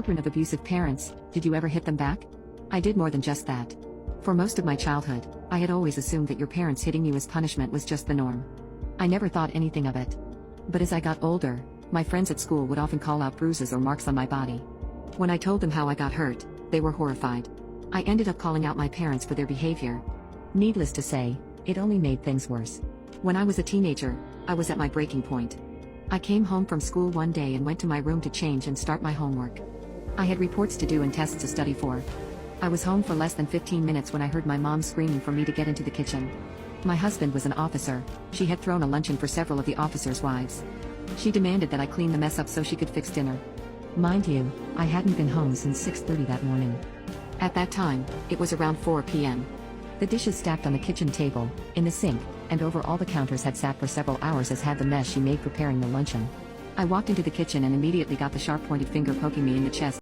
Children of abusive parents, did you ever hit them back? I did more than just that. For most of my childhood, I had always assumed that your parents hitting you as punishment was just the norm. I never thought anything of it. But as I got older, my friends at school would often call out bruises or marks on my body. When I told them how I got hurt, they were horrified. I ended up calling out my parents for their behavior. Needless to say, it only made things worse. When I was a teenager, I was at my breaking point. I came home from school one day and went to my room to change and start my homework. I had reports to do and tests to study for. I was home for less than 15 minutes when I heard my mom screaming for me to get into the kitchen. My husband was an officer. She had thrown a luncheon for several of the officers' wives. She demanded that I clean the mess up so she could fix dinner. Mind you, I hadn't been home since 6:30 that morning. At that time, it was around 4 p.m. The dishes stacked on the kitchen table, in the sink, and over all the counters had sat for several hours as had the mess she made preparing the luncheon. I walked into the kitchen and immediately got the sharp-pointed finger poking me in the chest.